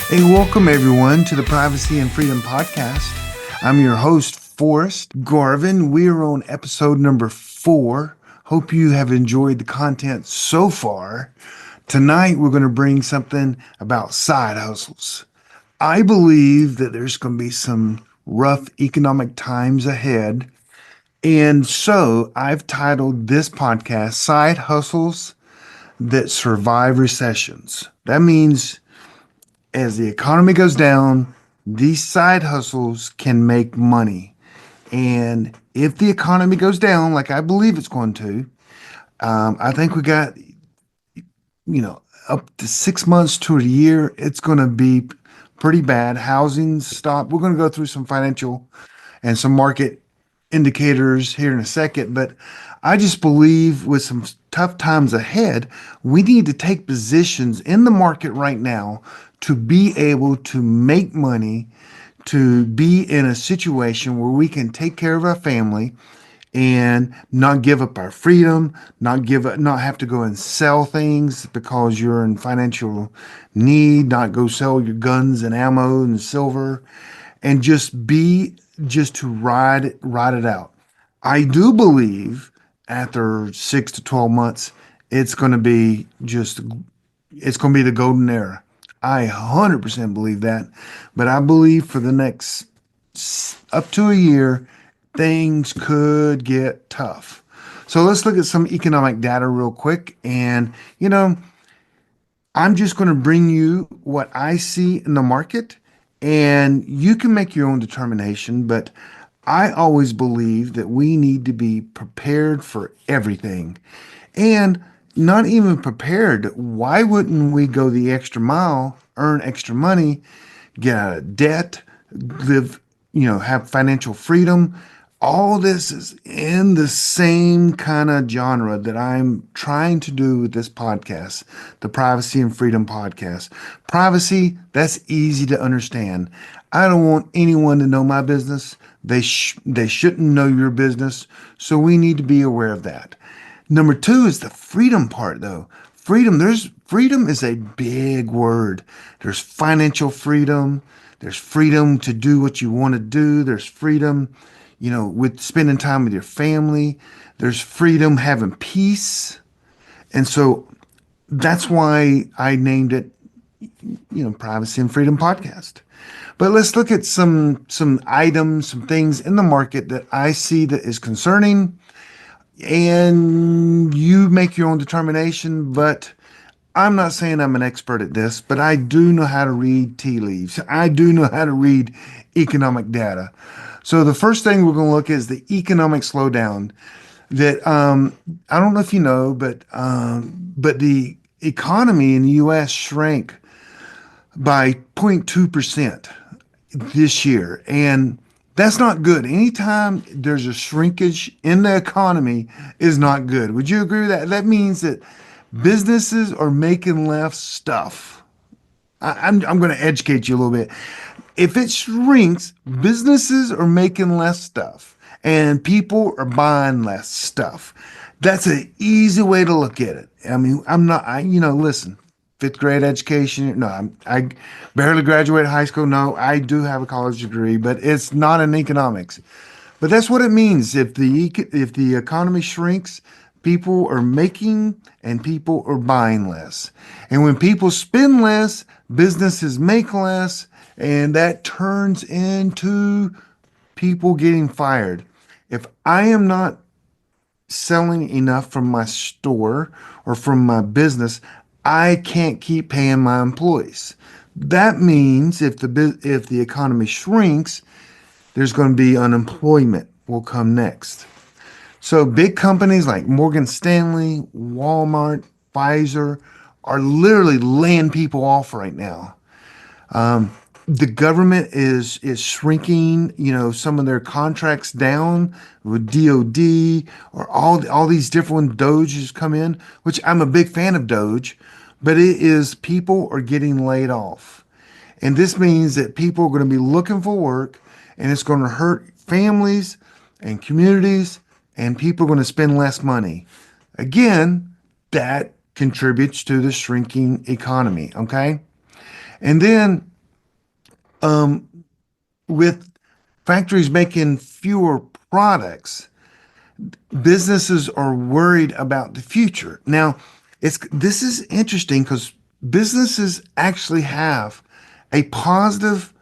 Hey, welcome everyone to the Privacy and Freedom Podcast. I'm your host, Forrest Garvin. We are on episode number 4. Hope you have enjoyed the content so far. Tonight, we're going to bring something about side hustles. I believe that there's going to be some rough economic times ahead. And so I've titled this podcast, Side Hustles That Survive Recessions. That means as the economy goes down, these side hustles can make money. And if the economy goes down, like I believe it's going to, I think we got, up to 6 months to a year, it's going to be pretty bad. Housing stop. We're going to go through some financial and some market indicators here in a second, but I just believe with some tough times ahead, we need to take positions in the market right now to be able to make money, to be in a situation where we can take care of our family and not give up our freedom, not have to go and sell things because you're in financial need, not go sell your guns and ammo and silver, and just to ride it out. I do believe after 6 to 12 months, it's going to be just it's going to be the golden era. I 100% believe that, but I believe for the next up to a year, things could get tough. So let's look at some economic data real quick. And, I'm just going to bring you what I see in the market, and you can make your own determination. But I always believe that we need to be prepared for everything. And not even prepared, why wouldn't we go the extra mile, earn extra money, get out of debt, live, have financial freedom? All this is in the same kind of genre that I'm trying to do with this podcast, the Privacy and Freedom Podcast. Privacy, that's easy to understand. I don't want anyone to know my business. They shouldn't know your business. So we need to be aware of that. Number 2 is the freedom part, though. Freedom is a big word. There's financial freedom. There's freedom to do what you want to do. There's freedom, with spending time with your family. There's freedom having peace. And so that's why I named it, Privacy and Freedom Podcast. But let's look at some items, some things in the market that I see that is concerning, and you make your own determination. But I'm not saying I'm an expert at this, but I do know how to read tea leaves. I do know how to read economic data. So the first thing we're going to look at is the economic slowdown. That I don't know if you know, but the economy in the U.S. shrank by 0.2% this year, and that's not good. Anytime there's a shrinkage in the economy is not good. Would you agree with that? That means that businesses are making less stuff. I'm going to educate you a little bit. If it shrinks, businesses are making less stuff and people are buying less stuff. That's an easy way to look at it. I mean, listen, fifth grade education. No, I barely graduated high school. No, I do have a college degree, but it's not in economics. But that's what it means. If the economy shrinks, people are making and people are buying less. And when people spend less, businesses make less, and that turns into people getting fired. If I am not selling enough from my store or from my business, I can't keep paying my employees. That means if the economy shrinks, there's going to be unemployment will come next. So big companies like Morgan Stanley, Walmart, Pfizer are literally laying people off right now. The government is shrinking, some of their contracts down with DOD, or all these different Doges come in, which I'm a big fan of Doge, but it is people are getting laid off. And this means that people are going to be looking for work, and it's going to hurt families and communities, and people are going to spend less money. Again, that contributes to the shrinking economy, okay? And then Um, with factories making fewer products, businesses are worried about the future. Now, this is interesting because businesses actually have a positive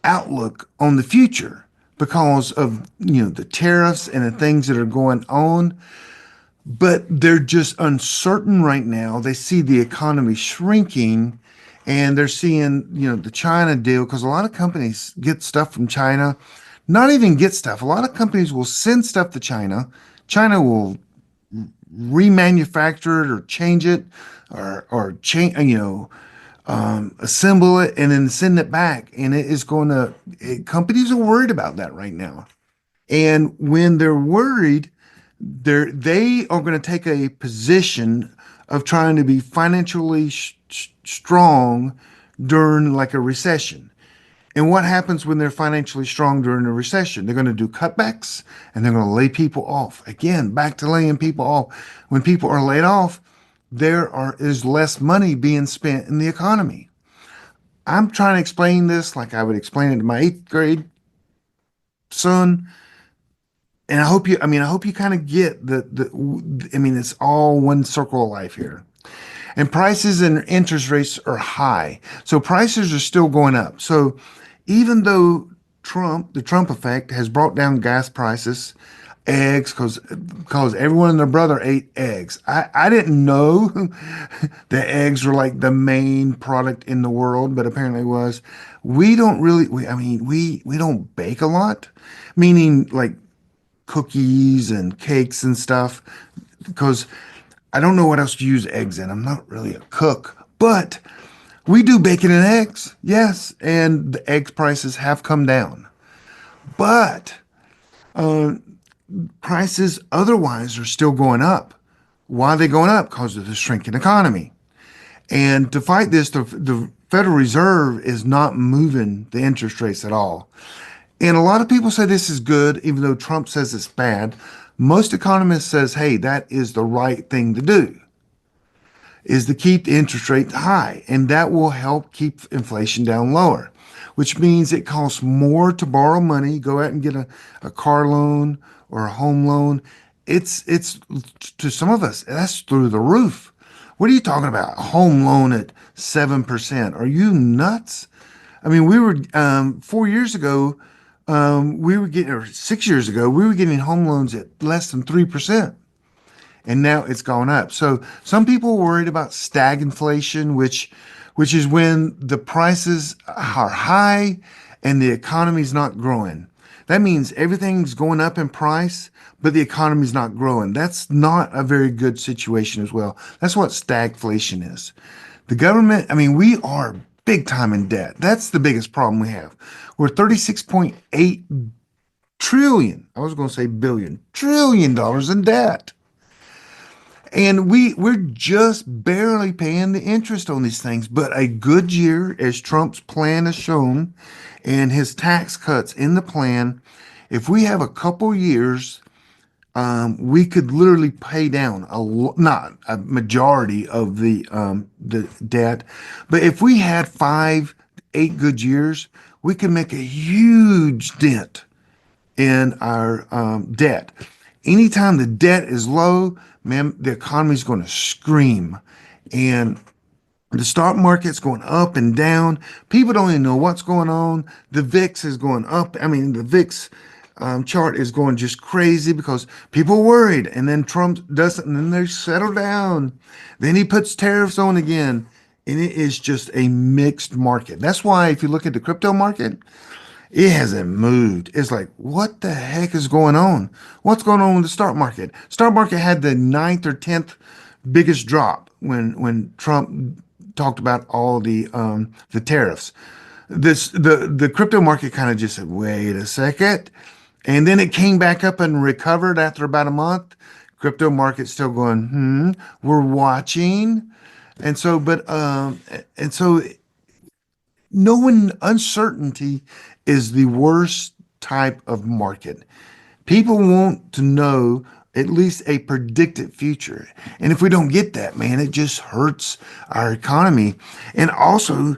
outlook on the future because of the tariffs and the things that are going on, but they're just uncertain right now. They see the economy shrinking, and they're seeing the China deal, because a lot of companies get stuff from China. Not even get stuff, a lot of companies will send stuff to China. China will remanufacture it or change it, or change, assemble it and then send it back. And it is going to, companies are worried about that right now. And when they're worried, they are going to take a position of trying to be financially strong during like a recession. And what happens when they're financially strong during a recession? They're going to do cutbacks and they're going to lay people off. Again, back to laying people off. When people are laid off, is less money being spent in the economy. I'm trying to explain this like I would explain it to my eighth grade son. And I hope you kind of get it's all one circle of life here. And prices and interest rates are high. So prices are still going up. So even though the Trump effect has brought down gas prices, eggs, because everyone and their brother ate eggs. I didn't know that eggs were like the main product in the world, but apparently it was. We don't really, we don't bake a lot, meaning like cookies and cakes and stuff, because I don't know what else to use eggs in. I'm not really a cook, but we do bacon and eggs, yes, and the egg prices have come down. But uh, prices otherwise are still going up. Why are they going up? Because of the shrinking economy. And to fight this, the Federal Reserve is not moving the interest rates at all. And a lot of people say this is good, even though Trump says it's bad. Most economists says, hey, that is the right thing to do, is to keep the interest rate high, and that will help keep inflation down lower, which means it costs more to borrow money, go out and get a car loan or a home loan. It's to some of us, that's through the roof. What are you talking about? A home loan at 7%? Are you nuts? I mean, we were 4 years ago, we were getting, or 6 years ago, we were getting home loans at less than 3%. And now it's gone up. So some people are worried about stagflation, which is when the prices are high and the economy's not growing. That means everything's going up in price, but the economy's not growing. That's not a very good situation as well. That's what stagflation is. The government, I mean, we are big time in debt. That's the biggest problem we have. We're 36.8 trillion, I was going to say billion, trillion dollars in debt. And we're just barely paying the interest on these things. But a good year, as Trump's plan has shown, and his tax cuts in the plan, if we have a couple years, we could literally pay down not a majority of the debt, but if we had 5, 8 good years, we could make a huge dent in our debt. Anytime the debt is low, man, the economy is going to scream. And the stock market's going up and down. People don't even know what's going on. The VIX is going up. I mean, the VIX chart is going just crazy because people are worried. And then Trump doesn't, and then they settle down. Then he puts tariffs on again. And it is just a mixed market. That's why if you look at the crypto market, it hasn't moved. It's like, what the heck is going on? What's going on with the stock market? Stock market had the ninth or 10th biggest drop when Trump talked about all the tariffs. The crypto market kind of just said, wait a second. And then it came back up and recovered after about a month. Crypto market still going, we're watching. And so knowing uncertainty is the worst type of market. People want to know at least a predicted future. And if we don't get that, man, it just hurts our economy. And also,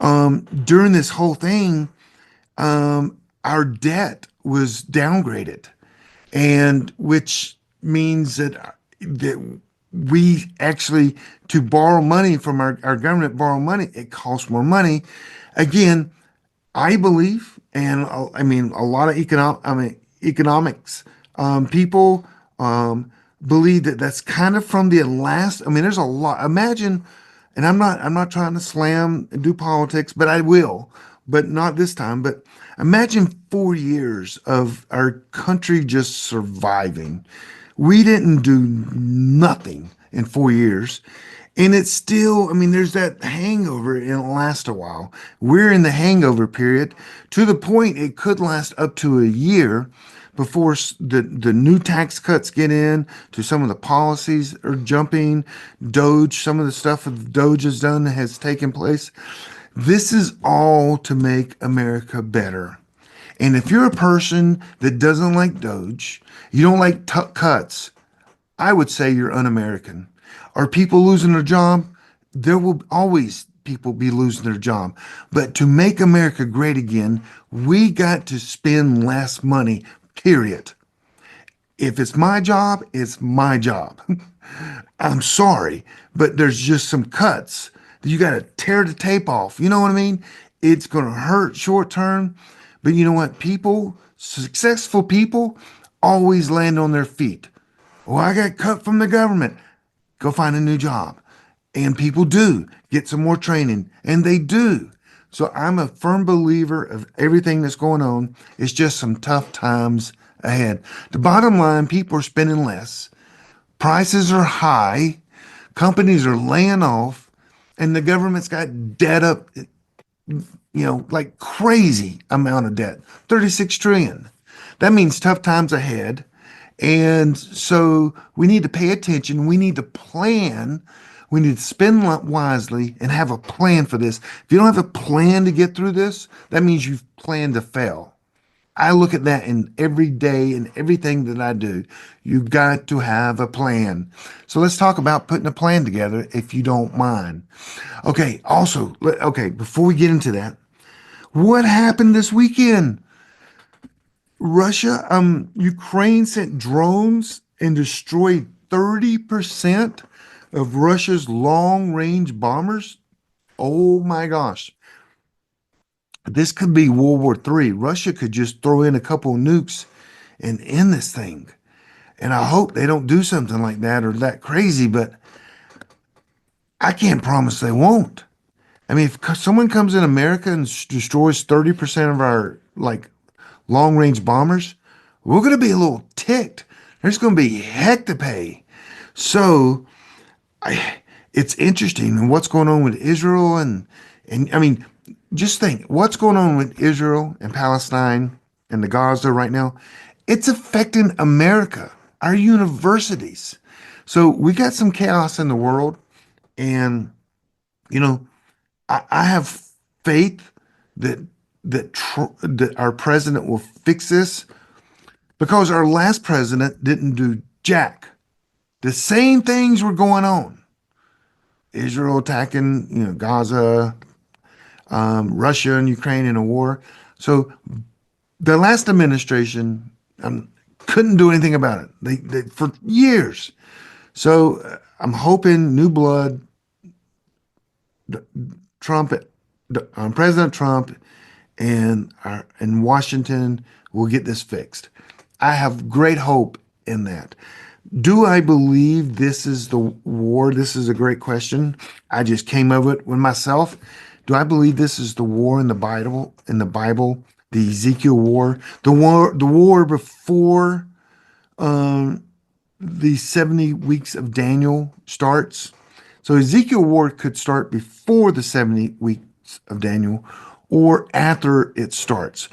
During this whole thing, our debt was downgraded, and which means that we actually to borrow money from our government, borrow money, it costs more money. Again, I believe, and I mean, a lot of economics people believe that that's kind of from the last. I mean, there's a lot. Imagine, and I'm not trying to slam and do politics, but I will, but not this time. But imagine 4 years of our country just surviving. We didn't do nothing in 4 years. And it's still, I mean, there's that hangover and it'll last a while. We're in the hangover period to the point it could last up to a year before the new tax cuts get in, to some of the policies are jumping. Doge, some of the stuff that Doge has done has taken place. This is all to make America better. And if you're a person that doesn't like Doge, you don't like cuts, I would say you're un-American. Are people losing their job? There will always people be losing their job. But to make America great again, we got to spend less money, period. If it's my job, it's my job. I'm sorry, but there's just some cuts that you got to tear the tape off. You know what I mean? It's going to hurt short term, but you know what? People, successful people, always land on their feet. Well, I got cut from the government. Go find a new job. And people do get some more training, and they do. So I'm a firm believer of everything that's going on. It's just some tough times ahead. The bottom line, people are spending less. Prices are high. Companies are laying off, and the government's got debt up, like crazy amount of debt, 36 trillion. That means tough times ahead. And so we need to pay attention. We need to plan. We need to spend wisely and have a plan for this. If you don't have a plan to get through this, that means you've planned to fail. I look at that in every day and everything that I do. You've got to have a plan. So let's talk about putting a plan together, if you don't mind. Okay, also, okay, before we get into that, what happened this weekend? Ukraine sent drones and destroyed 30% of Russia's long-range bombers. Oh my gosh. This could be World War III. Russia could just throw in a couple of nukes and end this thing. And I hope they don't do something like that or that crazy, but I can't promise they won't. I mean, if someone comes in America and destroys 30% of our long range bombers, we're going to be a little ticked. There's going to be heck to pay. So it's interesting and what's going on with Israel and I mean, just think what's going on with Israel and Palestine and the Gaza right now. It's affecting America, our universities. So we got some chaos in the world, and you know, I have faith that that our president will fix this because our last president didn't do jack. The same things were going on. Israel attacking, Gaza, Russia and Ukraine in a war. So the last administration couldn't do anything about it. They for years. So I'm hoping new blood, Trump, President Trump, and in Washington will get this fixed. I have great hope in that. Do I believe this is the war? This is a great question. I just came up with myself. Do I believe this is the war in the Bible? The Ezekiel war, the war before the 70 weeks of Daniel starts. So Ezekiel war could start before the 70 weeks of Daniel or after it starts.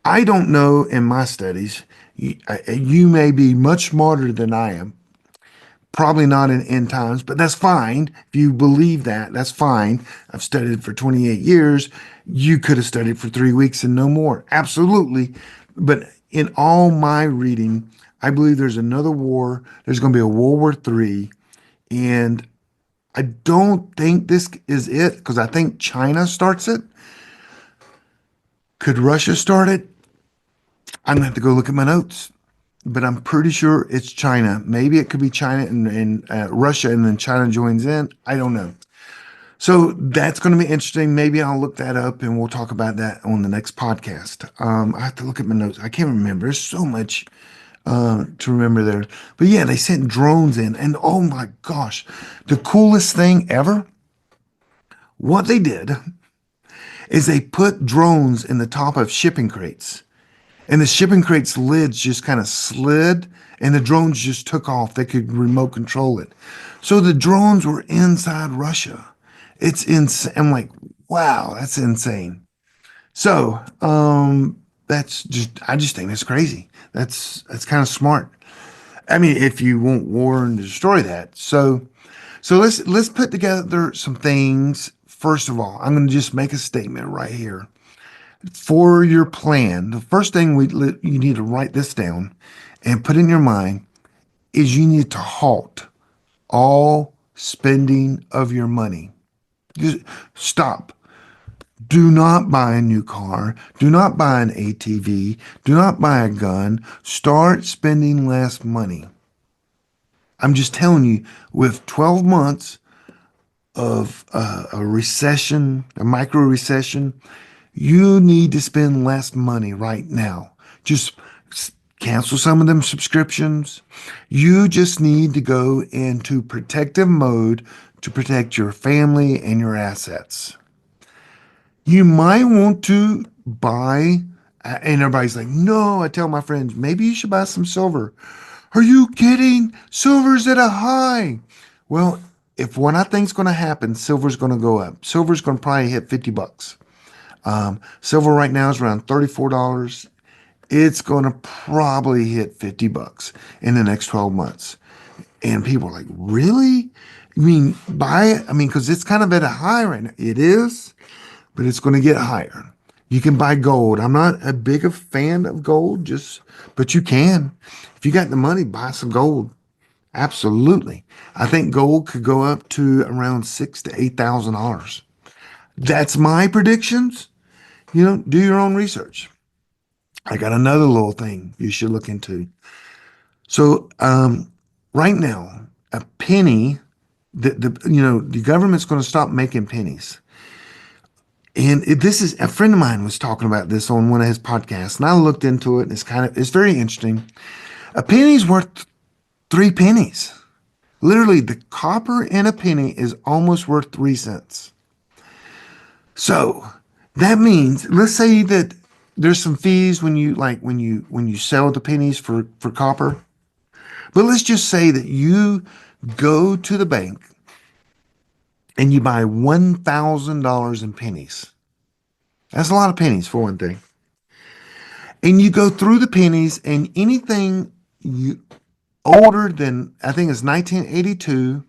I don't know in my studies. You may be much smarter than I am. Probably not in end times, but that's fine. If you believe that, that's fine. I've studied for 28 years. You could have studied for 3 weeks and no more. Absolutely. But in all my reading, I believe there's another war. There's going to be a World War III. And I don't think this is it because I think China starts it. Could Russia start it? I'm gonna have to go look at my notes, but I'm pretty sure it's China. Maybe it could be China and Russia, and then China joins in. I don't know. So that's going to be interesting. Maybe I'll look that up and we'll talk about that on the next podcast. I have to look at my notes. I can't remember. There's so much to remember there. But yeah, they sent drones in, and oh my gosh, the coolest thing ever. What they did is they put drones in the top of shipping crates. And the shipping crates lids just kind of slid and the drones just took off. They could remote control it. So the drones were inside Russia. It's insane. I'm like, wow, that's insane. So, I just think that's crazy. That's kind of smart. I mean, if you want war and destroy that. So let's put together some things. First of all, I'm going to just make a statement right here for your plan. The first thing you need to write this down and put in your mind is you need to halt all spending of your money. Just stop. Do not buy a new car. Do not buy an ATV. Do not buy a gun. Start spending less money. I'm just telling you, with 12 months of a recession, a micro recession, you need to spend less money right now. Just cancel some of them subscriptions. You just need to go into protective mode to protect your family and your assets. You might want to buy, and everybody's like, no, I tell my friends, maybe you should buy some silver. Are you kidding? Silver's at a high. Well, if what I think's going to happen, silver's going to go up. Silver's going to probably hit 50 bucks. Silver right now is around $34. It's going to probably hit 50 bucks in the next 12 months. And people are like, really? I mean, buy it? I mean, because it's kind of at a high right now. It is, but it's going to get higher. You can buy gold. I'm not a big a fan of gold, but you can. If you got the money, buy some gold. Absolutely. I think gold could go up to around $6,000 to $8,000. That's my predictions. Do your own research. I got another little thing you should look into. So, right now, a penny, the government's going to stop making pennies. And this is a friend of mine was talking about this on one of his podcasts, and I looked into it, and it's very interesting. A penny's worth 3 pennies. Literally, the copper in a penny is almost worth 3 cents. So that means, let's say that there's some fees when you sell the pennies for copper. But let's just say that you go to the bank and you buy $1,000 in pennies. That's a lot of pennies for one thing. And you go through the pennies, and anything you older than, I think it's 1982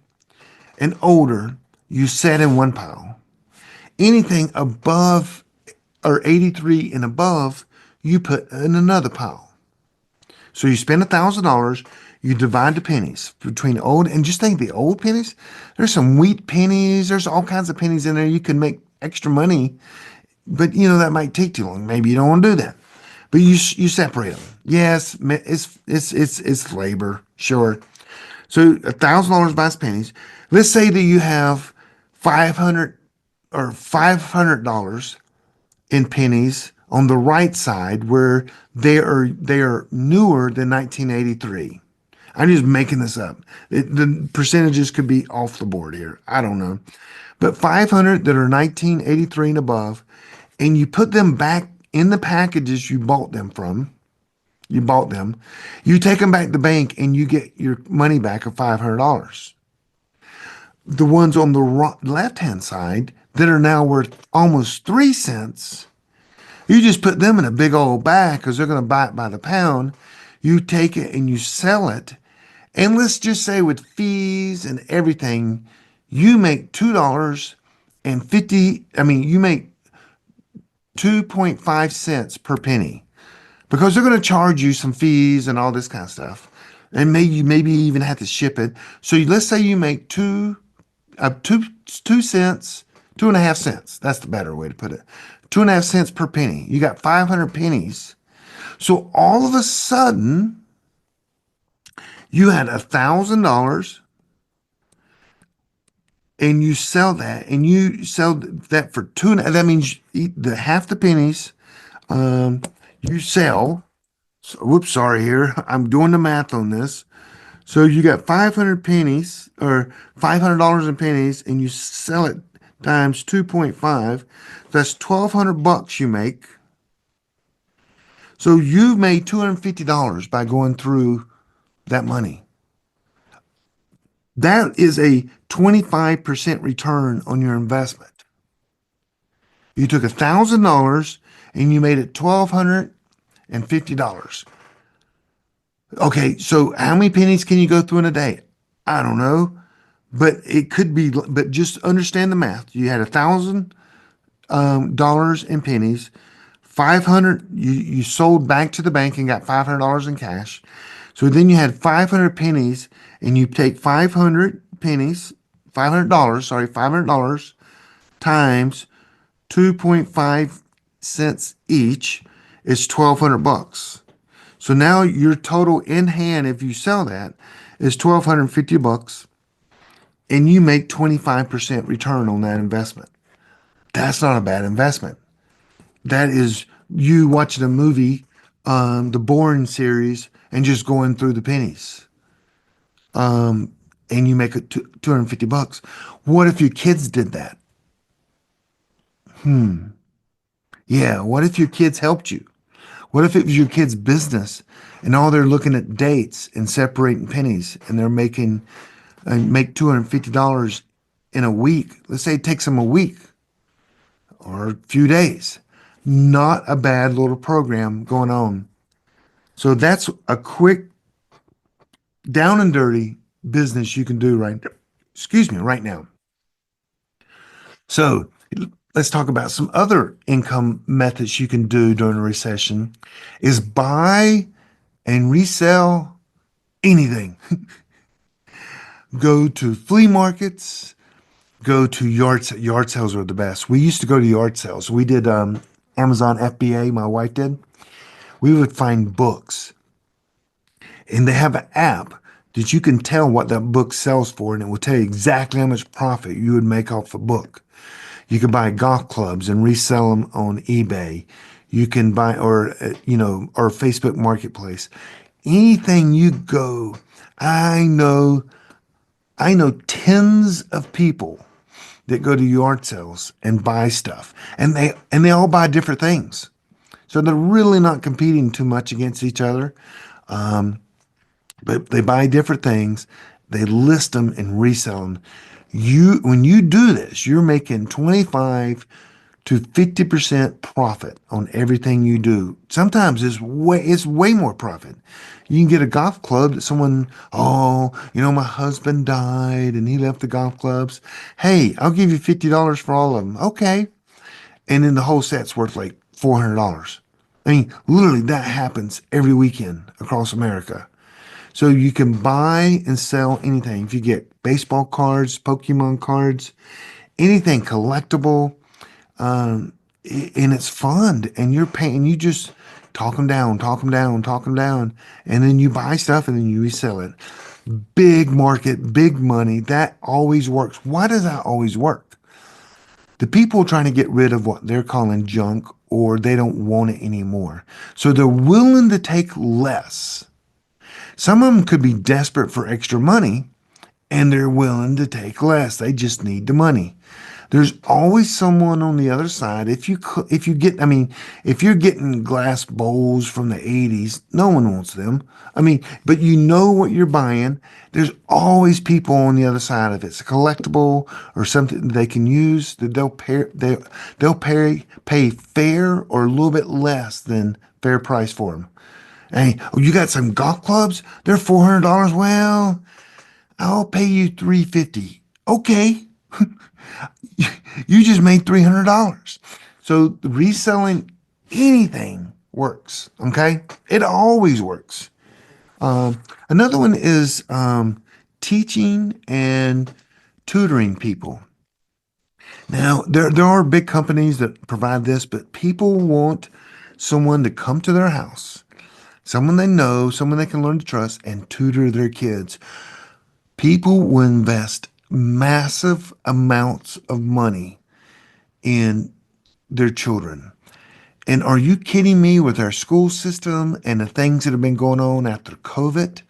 and older, you set in one pile. Anything above or 83 and above, you put in another pile. So you spend $1,000, you divide the pennies between old, and just think the old pennies, there's some wheat pennies, there's all kinds of pennies in there. You can make extra money, but that might take too long. Maybe you don't want to do that. But you separate them. Yes, it's labor, sure. So $1,000 buys pennies. Let's say that you have 500 or $500 in pennies on the right side where they are newer than 1983. I'm just making this up. The percentages could be off the board here. I don't know. But 500 that are 1983 and above, and you put them back in the packages you bought them from. You take them back to the bank and you get your money back of $500. The ones on the left-hand side that are now worth almost 3 cents, you just put them in a big old bag because they're going to buy it by the pound. You take it and you sell it. And let's just say with fees and everything, you make you make 2.5 cents per penny because they're going to charge you some fees and all this kind of stuff. And maybe even have to ship it. So let's say you make 2 cents, 2.5 cents. That's the better way to put it. 2.5 cents per penny. You got 500 pennies. So all of a sudden, you had $1,000 and you sell that and you sell that for two. That means the half the pennies you sell. So, whoops, sorry here. I'm doing the math on this. So you got 500 pennies or $500 in pennies and you sell it times 2.5. That's 1,200 bucks you make. So you've made $250 by going through that money. That is a 25% return on your investment. You took $1,000 and you made it $1,250. Okay, so how many pennies can you go through in a day? I don't know, but it could be. But just understand the math. You had $1,000 in pennies, 500. You sold back to the bank and got $500 in cash. So then you had 500 pennies, and you take 500 pennies, $500. Sorry, $500 times 2.5 cents each is 1,200 bucks. So now your total in hand, if you sell that, is 1,250 bucks, and you make 25% return on that investment. That's not a bad investment. That is you watching a movie, the Bourne series, and just going through the pennies, and you make it 250 bucks. What if your kids did that? Yeah. What if your kids helped you? What if it was your kid's business and all they're looking at dates and separating pennies and they're making make $250 in a week? Let's say it takes them a week or a few days. Not a bad little program going on. So that's a quick down and dirty business you can do right now. So let's talk about some other income methods you can do during a recession is buy and resell anything. Go to flea markets, go to yard sales are the best. We used to go to yard sales. We did Amazon FBA, my wife did. We would find books and they have an app that you can tell what that book sells for and it will tell you exactly how much profit you would make off the book. You can buy golf clubs and resell them on eBay. You can buy or Facebook Marketplace. Anything you go, I know I know tens of people that go to yard sales and buy stuff, and they all buy different things. So they're really not competing too much against each other, but they buy different things. They list them and resell them. When you do this, you're making 25 to 50% profit on everything you do. Sometimes it's way more profit. You can get a golf club that someone, oh, my husband died and he left the golf clubs. Hey, I'll give you $50 for all of them. Okay. And then the whole set's worth like $400. I mean, literally that happens every weekend across America. So you can buy and sell anything. If you get baseball cards, Pokemon cards, anything collectible, and it's fun, and you're paying. You just talk them down, talk them down, talk them down, and then you buy stuff and then you resell it. Big market, big money. That always works. Why does that always work? The people trying to get rid of what they're calling junk, or they don't want it anymore. So they're willing to take less. Some of them could be desperate for extra money and they're willing to take less. They just need the money. There's always someone on the other side. If you're getting glass bowls from the 80s, no one wants them. But you know what you're buying. There's always people on the other side of it. It's a collectible or something they can use that they'll pay fair or a little bit less than fair price for them. Hey, oh, you got some golf clubs? They're $400. Well, I'll pay you $350. Okay. You just made $300. So reselling anything works. Okay. It always works. Another one is teaching and tutoring people. Now, there are big companies that provide this, but people want someone to come to their house, someone they know, someone they can learn to trust, and tutor their kids. People will invest massive amounts of money in their children. And are you kidding me with our school system and the things that have been going on after COVID?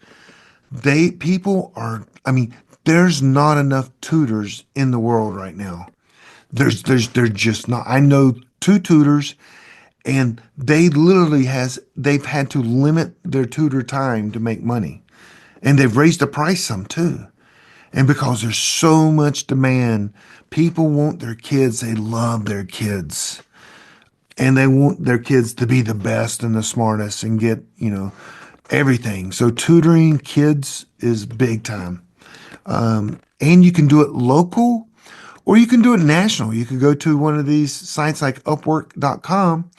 People are, I mean, there's not enough tutors in the world right now. There's just not. I know two tutors and they've had to limit their tutor time to make money. And they've raised the price some too. And because there's so much demand, people want their kids, they love their kids. And they want their kids to be the best and the smartest and get, everything. So tutoring kids is big time. And you can do it local or you can do it national. You could go to one of these sites like upwork.com,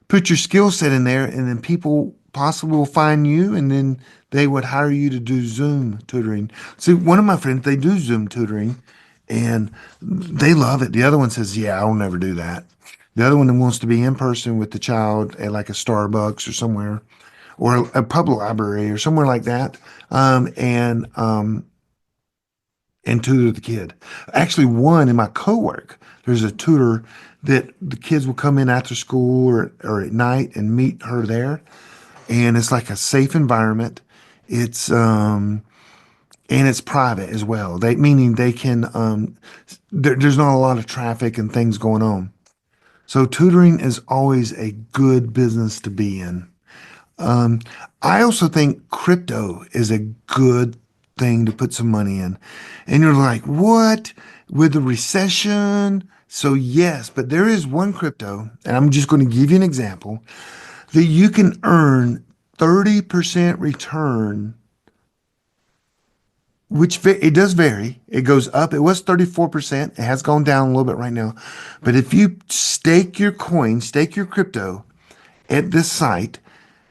put your skill set in there, and then people possibly will find you and then they would hire you to do Zoom tutoring. See, one of my friends, they do Zoom tutoring and they love it. The other one says, yeah, I'll never do that. The other one wants to be in person with the child at like a Starbucks or somewhere or a public library or somewhere like that. And tutor the kid. Actually, one in my cowork, there's a tutor that the kids will come in after school or at night and meet her there. And it's like a safe environment. It's and it's private as well. Meaning they can there's not a lot of traffic and things going on. So tutoring is always a good business to be in. Um, I also think crypto is a good thing to put some money in. And you're like, what? With the recession? So, yes, but there is one crypto, and I'm just going to give you an example, that you can earn 30% return, which it does vary. It goes up. It was 34%. It has gone down a little bit right now. But if you stake your crypto at this site,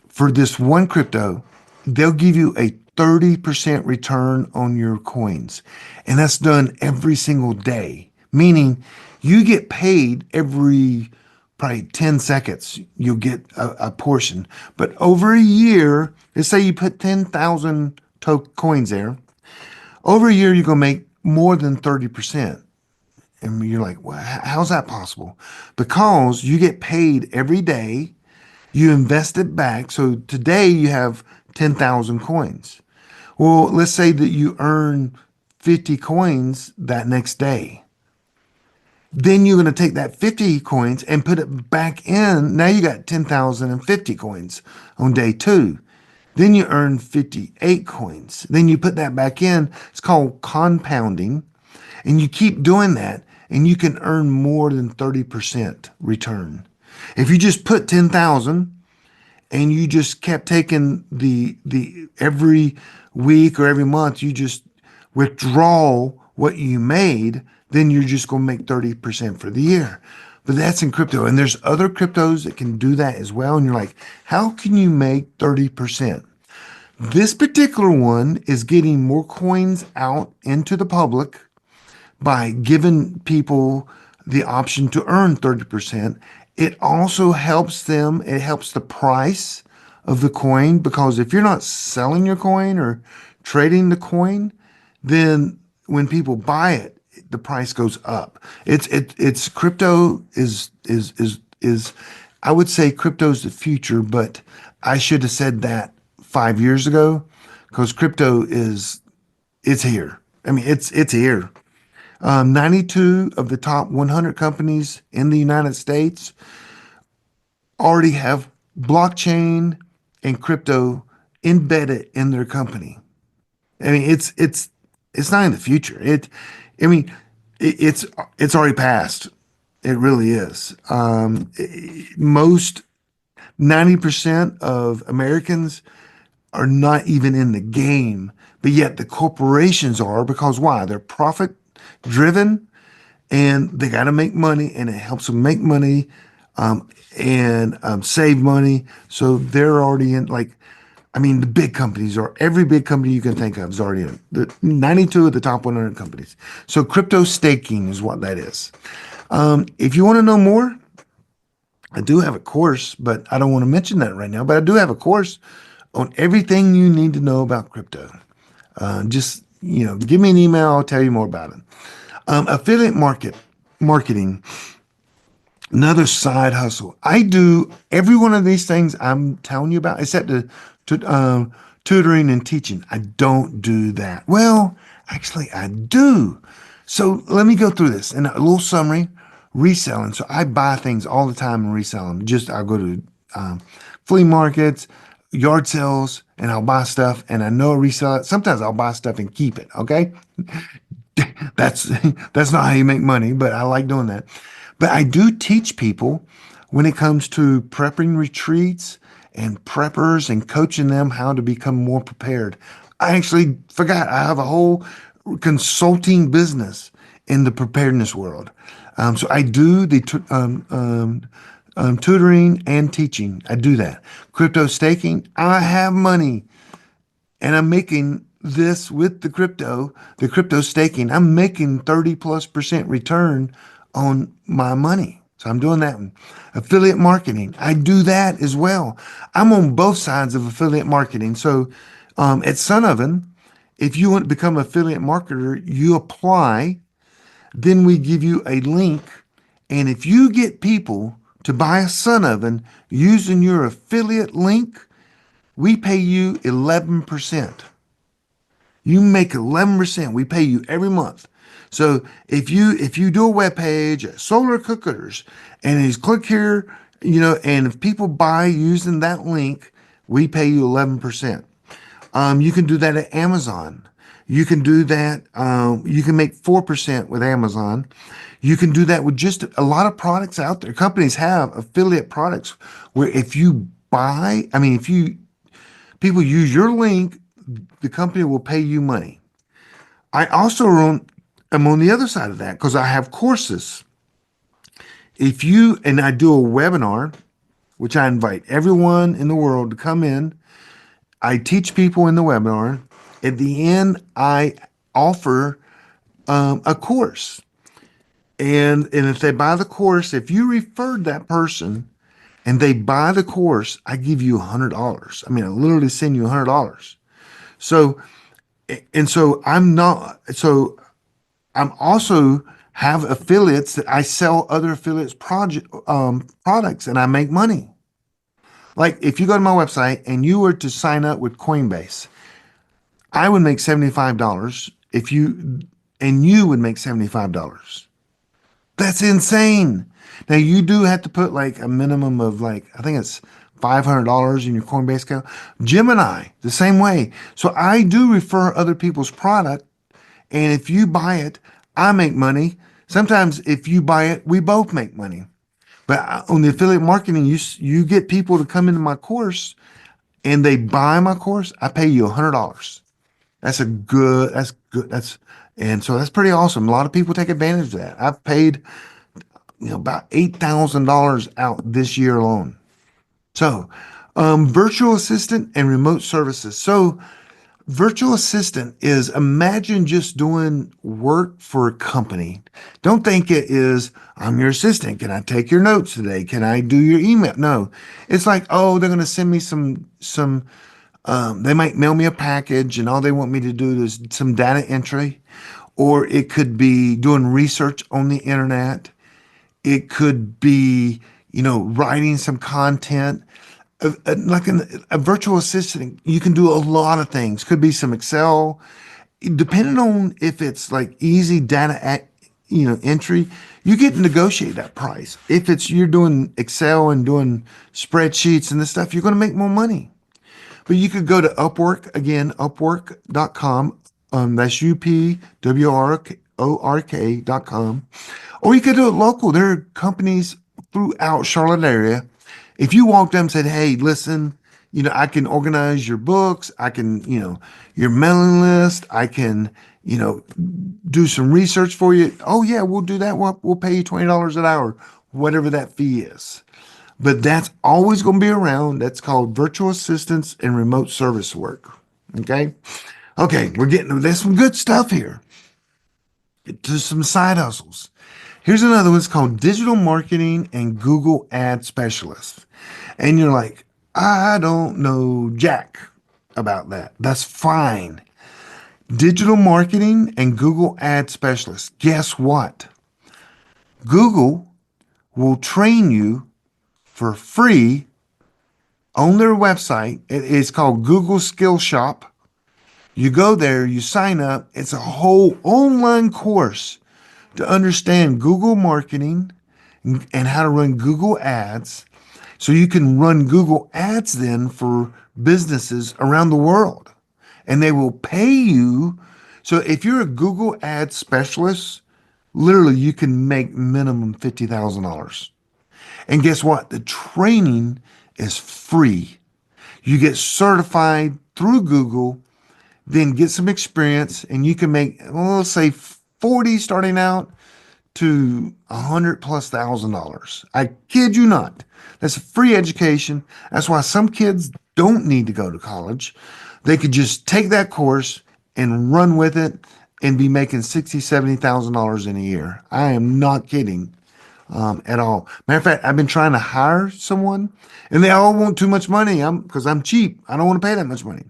for this one crypto, they'll give you a 30% return on your coins. And that's done every single day, meaning you get paid every probably 10 seconds. You'll get a portion. But over a year, let's say you put 10,000 coins there, over a year, you're going to make more than 30%. And you're like, well, how's that possible? Because you get paid every day, you invest it back. So today you have 10,000 coins. Well, let's say that you earn 50 coins that next day. Then you're going to take that 50 coins and put it back in. Now you got 10,050 coins on day two. Then you earn 58 coins. Then you put that back in. It's called compounding. And you keep doing that and you can earn more than 30% return. If you just put 10,000 and you just kept taking the every week or every month, you just withdraw what you made, then you're just going to make 30% for the year. But that's in crypto. And there's other cryptos that can do that as well. And you're like, how can you make 30%? This particular one is getting more coins out into the public by giving people the option to earn 30%. It also helps them, it helps the price of the coin because if you're not selling your coin or trading the coin, then when people buy it, the price goes up. It's crypto is I would say crypto is the future, but I should have said that 5 years ago because crypto it's here. I mean, it's here. 92 of the top 100 companies in the United States already have blockchain and crypto embedded in their company. I mean, it's not in the future. I mean, it's already passed. It really is. Most 90% of Americans are not even in the game, but yet the corporations are because why? They're profit driven and they got to make money and it helps them make money and save money. So they're already in like I mean, the big companies are every big company you can think of is already in the 92 of the top 100 companies. So crypto staking is what that is. If you want to know more, I do have a course, but I don't want to mention that right now. But I do have a course on everything you need to know about crypto. Just give me an email. I'll tell you more about it. Affiliate marketing, another side hustle. I do every one of these things I'm telling you about, except the tutoring and teaching. I don't do that. Well, actually, I do. So let me go through this in a little summary. Reselling. So I buy things all the time and resell them. Just I go to flea markets, yard sales, and I'll buy stuff. And I know I resell it. Sometimes I'll buy stuff and keep it. Okay, that's that's not how you make money, but I like doing that. But I do teach people when it comes to prepping retreats and preppers and coaching them how to become more prepared. I actually forgot I have a whole consulting business in the preparedness world. So I do the tutoring and teaching. I do that. Crypto staking. I have money and I'm making this with the crypto staking. I'm making 30+% return on my money. So I'm doing that one. Affiliate marketing. I do that as well. I'm on both sides of affiliate marketing. So at Sun Oven, if you want to become an affiliate marketer, you apply, then we give you a link. And if you get people to buy a Sun Oven using your affiliate link, we pay you 11%. You make 11%. We pay you every month. So if you do a web page, solar cookers, and you click here, and if people buy using that link, we pay you 11%. You can do that at Amazon. You can do that. You can make 4% with Amazon. You can do that with just a lot of products out there. Companies have affiliate products where if you buy, I mean, if you people use your link, the company will pay you money. I also am on the other side of that because I have courses. If you and I do a webinar, which I invite everyone in the world to come in, I teach people in the webinar. At the end, I offer a course. And if they buy the course, if you referred that person and they buy the course, I give you $100. I mean, I literally send you $100. So, and so I'm also have affiliates that I sell other affiliates products and I make money. Like if you go to my website and you were to sign up with Coinbase, I would make $75 if you would make $75. That's insane. Now you do have to put like a minimum of like, I think it's $500 in your Coinbase account. Gemini, the same way. So I do refer other people's product. And if you buy it, I make money. Sometimes if you buy it, we both make money. But on the affiliate marketing, you get people to come into my course and they buy my course. I pay you $100. That's good. And so that's pretty awesome. A lot of people take advantage of that. I've paid, about $8,000 out this year alone. So, virtual assistant and remote services. So, virtual assistant is imagine just doing work for a company. Don't think it is, I'm your assistant. Can I take your notes today? Can I do your email? No, it's like, oh, they're going to send me they might mail me a package and all they want me to do is some data entry, or it could be doing research on the internet. It could be, writing some content. Like a virtual assistant, you can do a lot of things. Could be some Excel, depending on if it's like easy entry. You get to negotiate that price. If you're doing Excel and doing spreadsheets and this stuff, you're going to make more money. But you could go to Upwork, again, upwork.com. That's UPWORK.com. Or you could do it local. There are companies throughout Charlotte area. If you walked up and said, hey, listen, I can organize your books. I can, your mailing list. I can, do some research for you. Oh, yeah, we'll do that. We'll pay you $20 an hour, whatever that fee is. but that's always going to be around. That's called virtual assistants and remote service work. Okay. Okay. We're getting to there's some good stuff here. To some side hustles. Here's another one. It's called digital marketing and Google ad specialist. And you're like, I don't know jack about that. That's fine. Digital marketing and Google ad specialist. Guess what? Google will train you for free on their website. It is called Google Skill Shop. You go there, you sign up. It's a whole online course to understand Google marketing and how to run Google ads. So you can run Google ads then for businesses around the world and they will pay you. So if you're a Google ad specialist, literally you can make minimum $50,000. And guess what? The training is free. You get certified through Google, then get some experience, and you can make, well, let's say 40 starting out to $100,000+. I kid you not. That's a free education. That's why some kids don't need to go to college. They could just take that course and run with it and be making $60,000, $70,000 in a year. I am not kidding at all. Matter of fact, I've been trying to hire someone, and they all want too much money. Because I'm cheap. I don't want to pay that much money.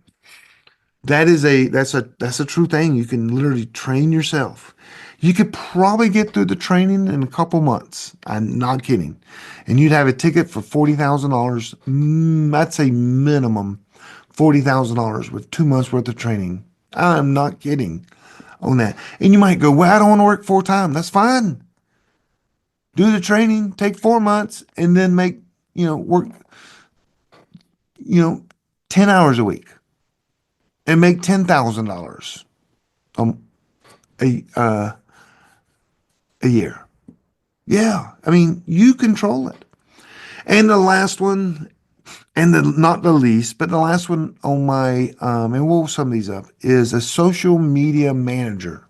That's a true thing. You can literally train yourself. You could probably get through the training in a couple months. I'm not kidding. And you'd have a ticket for $40,000. I'd say minimum $40,000 with 2 months worth of training. I'm not kidding on that. And you might go, well, I don't want to work full time. That's fine. Do the training, take 4 months, and then make, work, 10 hours a week and make $10,000 a, a year. Yeah. I mean, you control it. And the last one, and not the least, but the last one on my, and we'll sum these up, is a social media manager.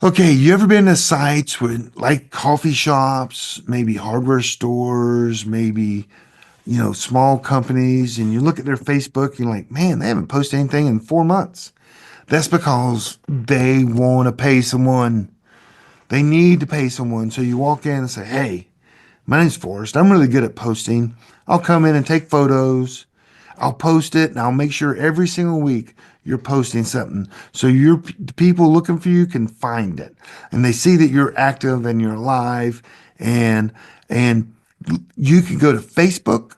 Okay, you ever been to sites with like coffee shops, maybe hardware stores, maybe, small companies, and you look at their Facebook, and you're like, man, they haven't posted anything in 4 months. That's because they want to pay someone. They need to pay someone. So you walk in and say, hey, my name's Forrest. I'm really good at posting. I'll come in and take photos. I'll post it and I'll make sure every single week you're posting something so the people looking for you can find it and they see that you're active and you're live and you can go to Facebook.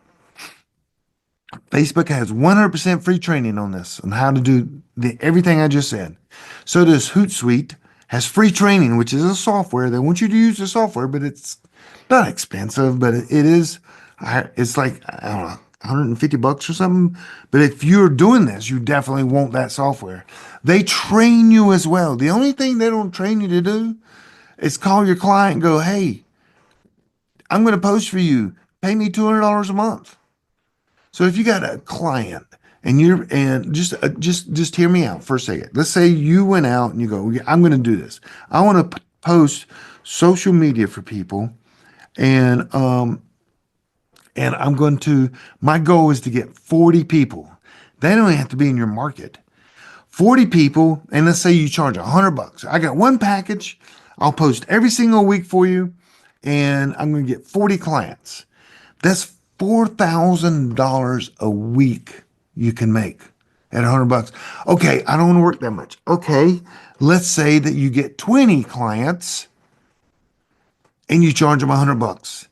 Facebook has 100% free training on this, on how to do everything I just said. So does Hootsuite, has free training, which is a software. They want you to use the software, but it's not expensive, but it is, it's like, I don't know, $150 or something. But if you're doing this, you definitely want that software. They train you as well. The only thing they don't train you to do is call your client and go, hey, I'm going to post for you. Pay me $200 a month. So if you got a client and just hear me out for a second. Let's say you went out and you go, I'm going to do this. I want to post social media for people, and I'm going to. My goal is to get 40 people. They don't even have to be in your market. 40 people, and let's say you charge $100. I got one package. I'll post every single week for you, and I'm going to get 40 clients. That's $4,000 a week you can make at $100. Okay, I don't want to work that much. Okay, let's say that you get 20 clients and you charge them $100.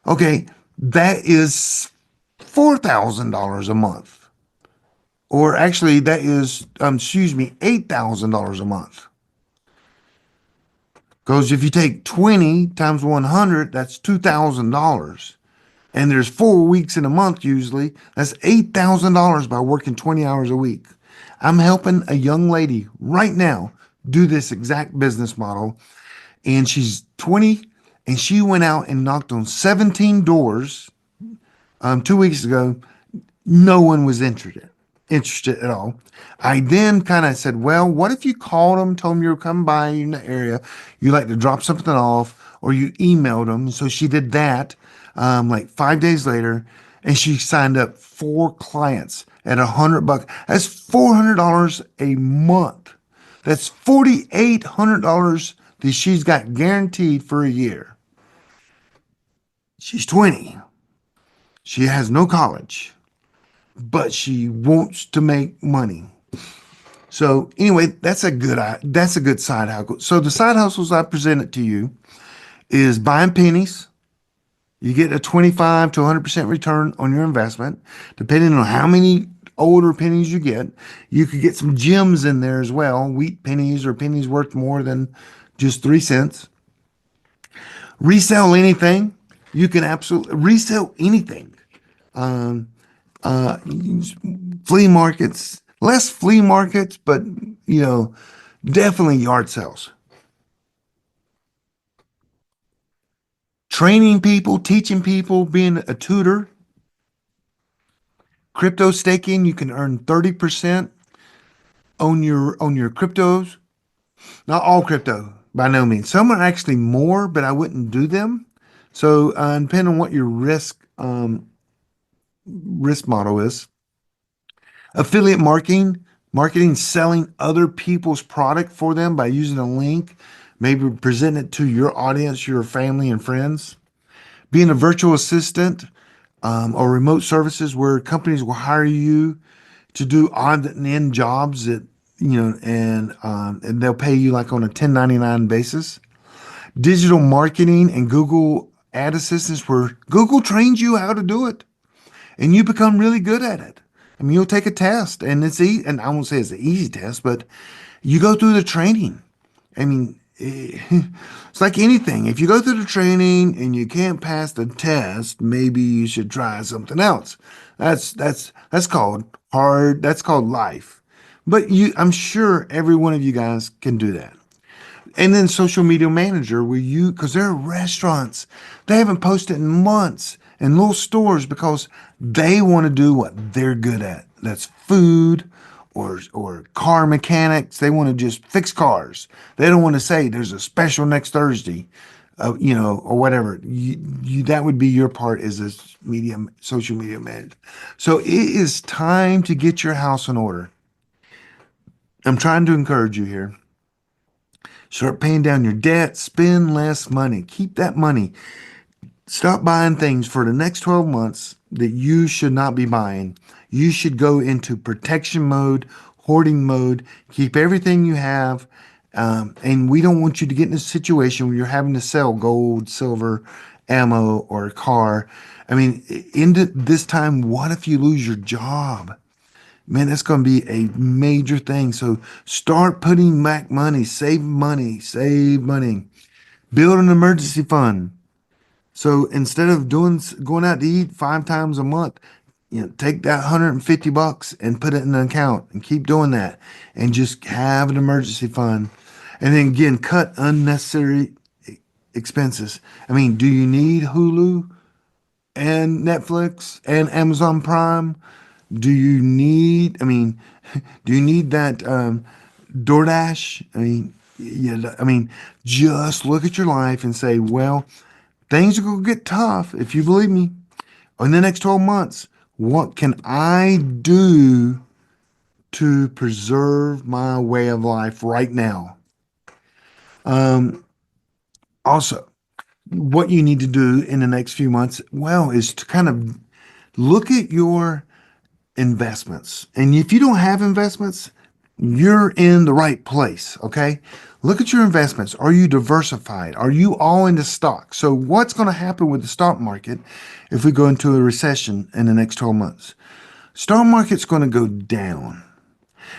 Okay, that is $4,000 a month. Or actually, that is, $8,000 a month. Because if you take 20 times 100, that's $2,000. And there's 4 weeks in a month usually. That's $8,000 by working 20 hours a week. I'm helping a young lady right now do this exact business model. And she's 20, and she went out and knocked on 17 doors 2 weeks ago. No one was interested at all. I then kind of said, well, what if you called them, told them you were coming by in the area, you like to drop something off, or you emailed them. So she did that. like 5 days later, and she signed up 4 clients at $100. That's $400 a month. That's $4,800 that she's got guaranteed for a year. She's 20. She has no college, but she wants to make money. So anyway, that's a good side hustle. So the side hustles I presented to you is buying pennies. You get a 25 to 100% return on your investment, depending on how many older pennies you get. You could get some gems in there as well, wheat pennies or pennies worth more than just 3 cents. Resell anything. You can absolutely resell anything. Um, uh, Flea markets, less flea markets, but you know, definitely yard sales. Training people, teaching people, being a tutor. Crypto staking, you can earn 30% on your cryptos. Not all crypto, by no means. Some are actually more, but I wouldn't do them. So depending on what your risk model is. Affiliate marketing, selling other people's product for them by using a link, maybe present it to your audience, your family and friends. Being a virtual assistant or remote services where companies will hire you to do odd and end jobs that and they'll pay you like on a 1099 basis. Digital marketing and Google ad assistance where Google trains you how to do it and you become really good at it. I mean, you'll take a test and it's easy, and I won't say it's an easy test, but you go through the training. I mean, it's like anything. If you go through the training and you can't pass the test, maybe you should try something else. That's called hard. That's called life. But I'm sure every one of you guys can do that. And then social media manager, where you, because there are restaurants, they haven't posted in months, and little stores because they want to do what they're good at. That's food or car mechanics. They want to just fix cars. They don't want to say there's a special next Thursday, or whatever. That would be your part as a social media manager. So it is time to get your house in order. I'm trying to encourage you here. Start paying down your debt, spend less money, keep that money. Stop buying things for the next 12 months that you should not be buying. You should go into protection mode, hoarding mode, keep everything you have. And we don't want you to get in a situation where you're having to sell gold, silver, ammo, or a car. I mean, into this time, what if you lose your job? Man, that's going to be a major thing. So start putting back money, save money, save money. Build an emergency fund. So instead of going out to eat 5 times a month, take that $150 and put it in an account and keep doing that and just have an emergency fund. And then again, cut unnecessary expenses. I mean, do you need Hulu and Netflix and Amazon Prime? I mean, do you need that DoorDash? I mean, yeah, I mean, just look at your life and say, well, things are going to get tough, if you believe me, in the next 12 months. What can I do to preserve my way of life right now? Also, what you need to do in the next few months, well, is to kind of look at your investments. And if you don't have investments, you're in the right place, okay? Look at your investments. Are you diversified? Are you all into stock? So what's going to happen with the stock market if we go into a recession in the next 12 months? Stock market's going to go down.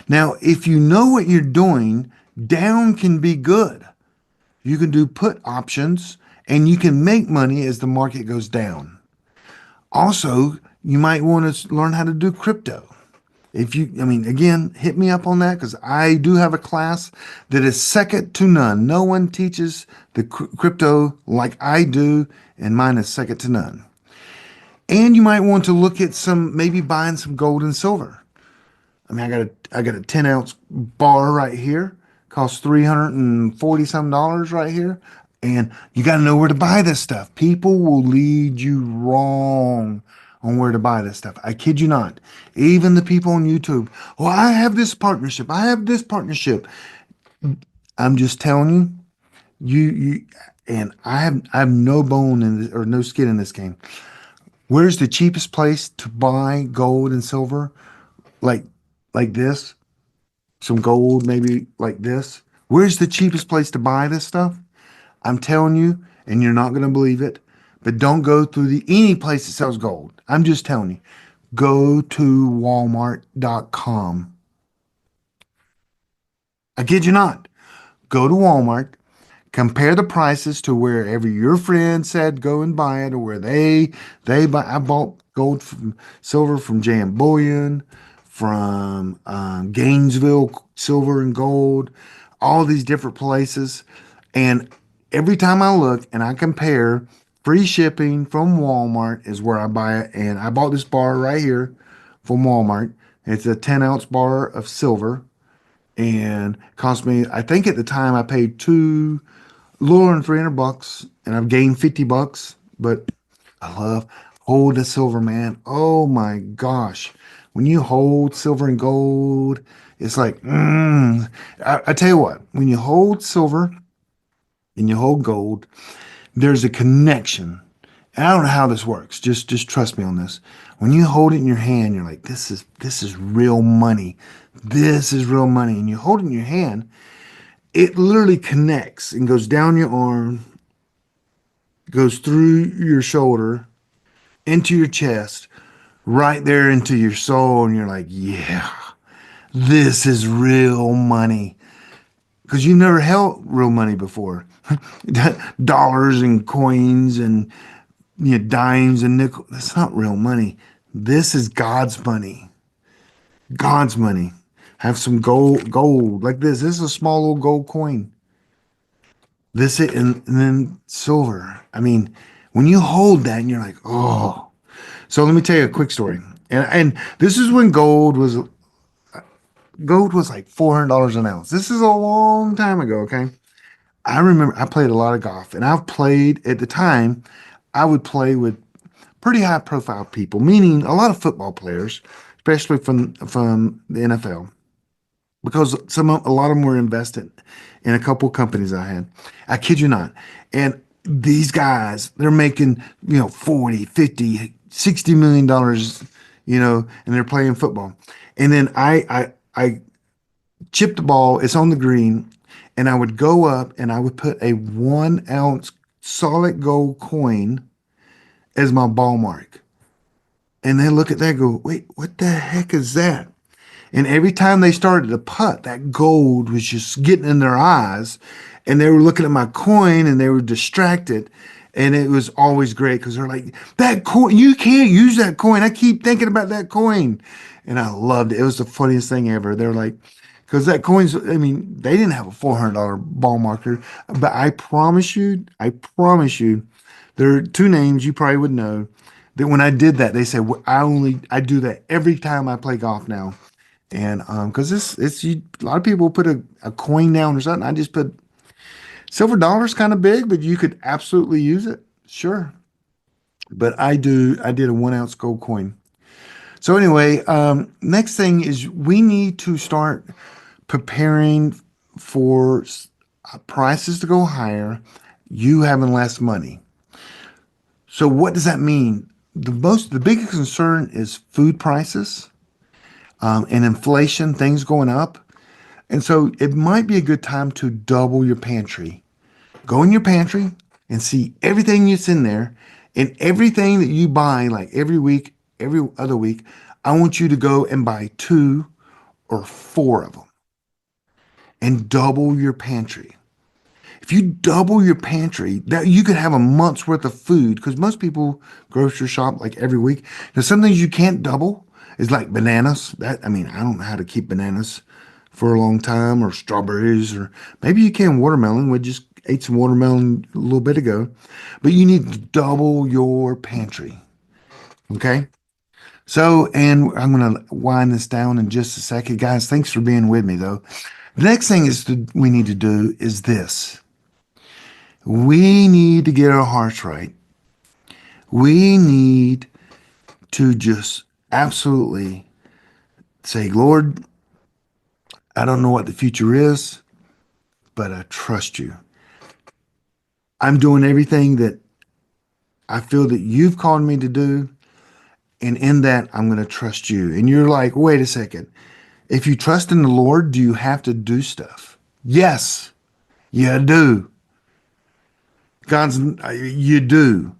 Now, if you know what you're doing, down can be good. You can do put options and you can make money as the market goes down. Also, you might want to learn how to do crypto. I mean, again, hit me up on that because I do have a class that is second to none. No one teaches the crypto like I do, and mine is second to none. And you might want to look at maybe buying some gold and silver. I mean, I got a 10-ounce bar right here, costs $340 some right here. And you got to know where to buy this stuff. People will lead you wrong on where to buy this stuff. I kid you not. Even the people on YouTube, well, I have this partnership. I have this partnership. I'm just telling you, and I have no bone in this, or no skin in this game. Where's the cheapest place to buy gold and silver? Like, like this, some gold, maybe like this. Where's the cheapest place to buy this stuff? I'm telling you, and you're not going to believe it, but don't go through any place that sells gold. I'm just telling you. Go to walmart.com. I kid you not. Go to Walmart, compare the prices to wherever your friend said go and buy it, or where they buy. I bought gold from silver from JM Bullion, from Gainesville Silver and Gold, all these different places, and every time I look and I compare, free shipping from Walmart is where I buy it, and I bought this bar right here from Walmart. It's a 10-ounce bar of silver and cost me, I think at the time I paid lower than 300 bucks, and I've gained 50 bucks, but I love hold the silver, man. Oh my gosh. When you hold silver and gold, it's like, I tell you what, when you hold silver and you hold gold, there's a connection. And I don't know how this works. Just trust me on this. When you hold it in your hand, you're like, this is real money. This is real money. And you hold it in your hand, it literally connects and goes down your arm, goes through your shoulder, into your chest, right there into your soul. And you're like, yeah, this is real money. Because you never held real money before. Dollars and coins and dimes and nickel. That's not real money. This is God's money. God's money. Have some gold like this. This is a small little gold coin. This it and then silver. I mean, when you hold that and you're like, oh. So let me tell you a quick story. And this is when gold was like $400 an ounce. This is a long time ago, okay? I remember I played a lot of golf, and I've played at the time, I would play with pretty high profile people, meaning a lot of football players, especially from the NFL, because a lot of them were invested in a couple companies I had. I kid you not. And these guys, they're making, 40, 50, 60 million dollars, and they're playing football. And then I chip the ball, it's on the green, and I would go up and I would put a 1 ounce solid gold coin as my ball mark. And they look at that and go, wait, what the heck is that? And every time they started to putt, that gold was just getting in their eyes. And they were looking at my coin and they were distracted. And it was always great because they're like, that coin, you can't use that coin. I keep thinking about that coin. And I loved it. It was the funniest thing ever. They're like, because that coin's, I mean, they didn't have a $400 ball marker, but I promise you, there are two names you probably would know that when I did that, they said, "Well, I do that every time I play golf now." And because a lot of people put a coin down or something. I just put silver dollars kind of big, but you could absolutely use it. Sure. But I did a 1 ounce gold coin. So anyway, next thing is we need to start preparing for prices to go higher, you having less money. So what does that mean? The biggest concern is food prices, and inflation, things going up. And so it might be a good time to double your pantry. Go in your pantry and see everything that's in there, and everything that you buy, like every week, every other week. I want you to go and buy 2 or 4 of them and double your pantry. If you double your pantry, that you could have a month's worth of food, because most people grocery shop like every week. Now, some things you can't double is like bananas. That I mean, I don't know how to keep bananas for a long time, or strawberries, or maybe you can watermelon. We just ate some watermelon a little bit ago, but you need to double your pantry. Okay. So, and I'm going to wind this down in just a second, guys. Thanks for being with me, though. The next thing we need to do is this. We need to get our hearts right. We need to just absolutely say, Lord, I don't know what the future is, but I trust you. I'm doing everything that I feel that you've called me to do. And in that, I'm going to trust you. And you're like, wait a second. If you trust in the Lord, do you have to do stuff? Yes, you do. God's, you do.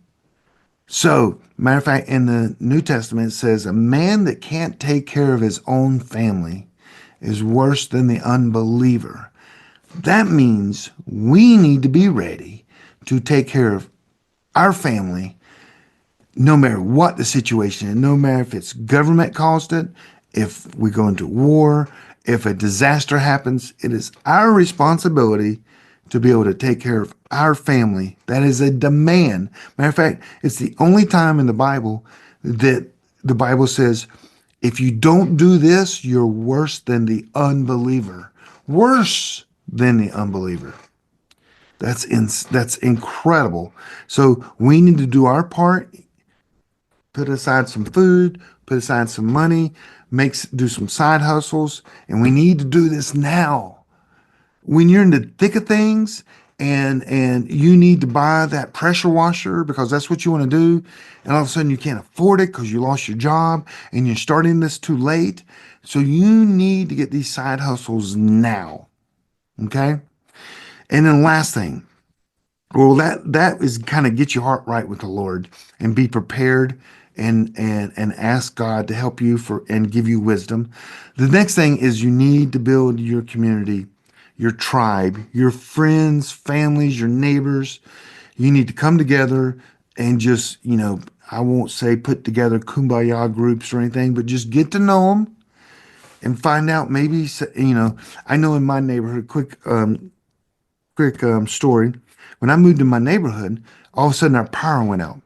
So, matter of fact, in the New Testament, it says, a man that can't take care of his own family is worse than the unbeliever. That means we need to be ready to take care of our family no matter what the situation is, no matter if it's government caused it, if we go into war, if a disaster happens, it is our responsibility to be able to take care of our family. That is a demand. Matter of fact, it's the only time in the Bible that the Bible says, if you don't do this, you're worse than the unbeliever. Worse than the unbeliever. That's incredible. So we need to do our part, put aside some food, put aside some money, do some side hustles, and we need to do this now. When you're in the thick of things and you need to buy that pressure washer because that's what you want to do, and all of a sudden you can't afford it because you lost your job and you're starting this too late. So you need to get these side hustles now. Okay. And then last thing, well, that is kind of get your heart right with the Lord and be prepared and ask God to help you for and give you wisdom. The next thing is you need to build your community, your tribe, your friends, families, your neighbors. You need to come together and just, I won't say put together kumbaya groups or anything, but just get to know them and find out maybe, I know in my neighborhood, quick story. When I moved in my neighborhood, all of a sudden our power went out.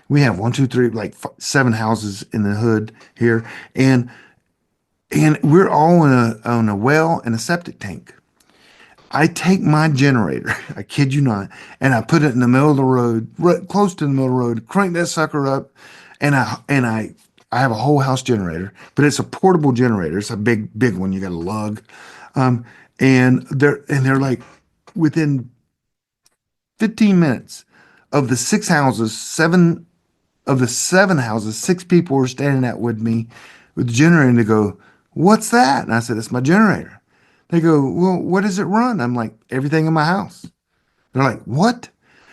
We have one, two, three, like seven houses in the hood here, and we're all on a well and a septic tank. I take my generator, I kid you not, and I put it in the middle of the road, right close to the middle of the road, crank that sucker up, and I have a whole house generator, but it's a portable generator. It's a big one. You got a lug, um, and they're like within 15 minutes of the six houses, seven of the seven houses, six people were standing out with me with the generator and they go, what's that? And I said, it's my generator. They go, well, what does it run? I'm like, everything in my house. They're like, what?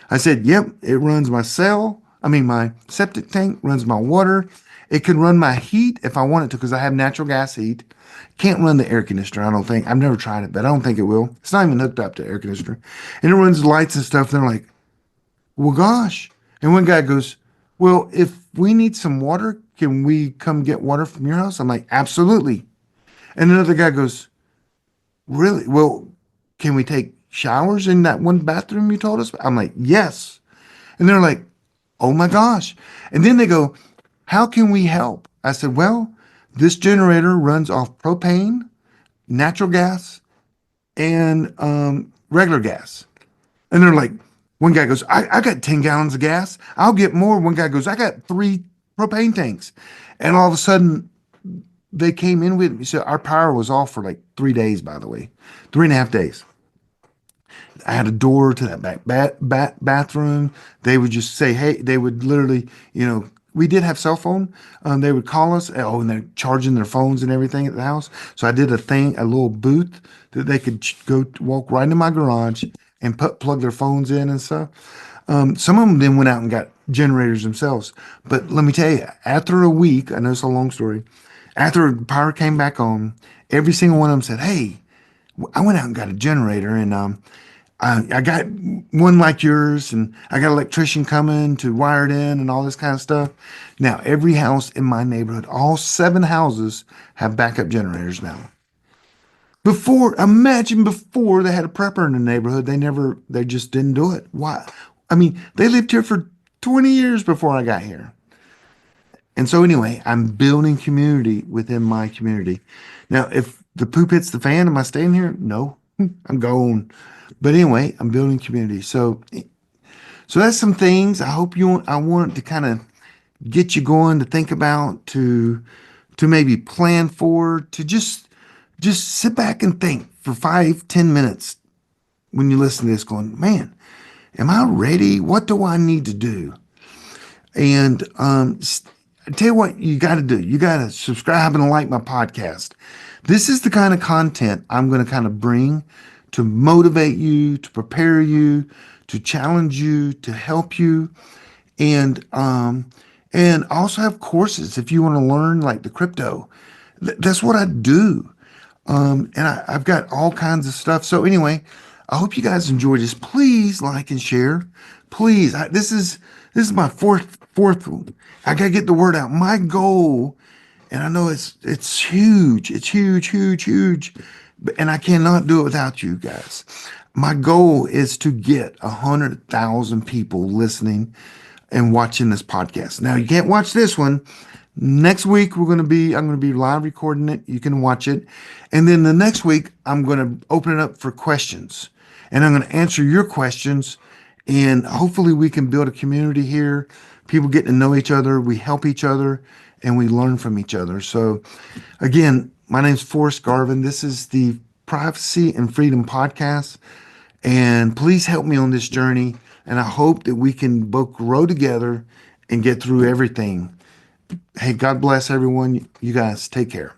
I said, yep, it runs my septic tank, runs my water. It can run my heat if I want it to because I have natural gas heat. Can't run the air conditioner, I don't think. I've never tried it, but I don't think it will. It's not even hooked up to air conditioner. And it runs lights and stuff. They're like, well, gosh. And one guy goes, well, if we need some water, can we come get water from your house? I'm like, absolutely. And another guy goes, really? Well, can we take showers in that one bathroom you told us? I'm like, yes. And they're like, oh my gosh. And then they go, how can we help? I said, well, this generator runs off propane, natural gas, and regular gas. And they're like, one guy goes, I got 10 gallons of gas. I'll get more. One guy goes, I got three propane tanks. And all of a sudden, they came in with me. So our power was off for like 3 days, by the way, 3.5 days. I had a door to that bathroom. They would just say, hey, they would literally, we did have cell phone. They would call us. Oh, and they're charging their phones and everything at the house. So I did a little booth that they could go walk right into my garage and plug their phones in and stuff. Some of them then went out and got generators themselves. But let me tell you, after a week, I know it's a long story. After the power came back on, every single one of them said, hey, I went out and got a generator and I got one like yours, and I got an electrician coming to wire it in and all this kind of stuff. Now, every house in my neighborhood, all seven houses have backup generators now. Imagine before they had a prepper in the neighborhood, they just didn't do it. Why? I mean, they lived here for 20 years before I got here. And so anyway, I'm building community within my community. Now, if the poop hits the fan, am I staying here? No. I'm gone. But anyway, I'm building community. So that's some things I want to kind of get you going to think about, to maybe plan for, to just sit back and think for 5, 10 minutes when you listen to this, going, man, am I ready? What do I need to do? And I tell you what you got to do. You got to subscribe and like my podcast. This is the kind of content I'm going to kind of bring to motivate you, to prepare you, to challenge you, to help you, and I also have courses if you want to learn like the crypto. That's what I do. I've got all kinds of stuff. So anyway, I hope you guys enjoyed this. Please like and share. Please, this is my fourth one. I gotta get the word out. My goal, and I know it's huge. It's huge, huge, huge, and I cannot do it without you guys. My goal is to get 100,000 people listening and watching this podcast. Now you can't watch this one. Next week I'm going to be live recording it. You can watch it. And then the next week I'm going to open it up for questions. And I'm going to answer your questions, and hopefully we can build a community here. People get to know each other, we help each other, and we learn from each other. So again, my name's Forrest Garvin. This is the Privacy and Freedom Podcast. And please help me on this journey. And I hope that we can both grow together and get through everything. Hey, God bless everyone. You guys take care.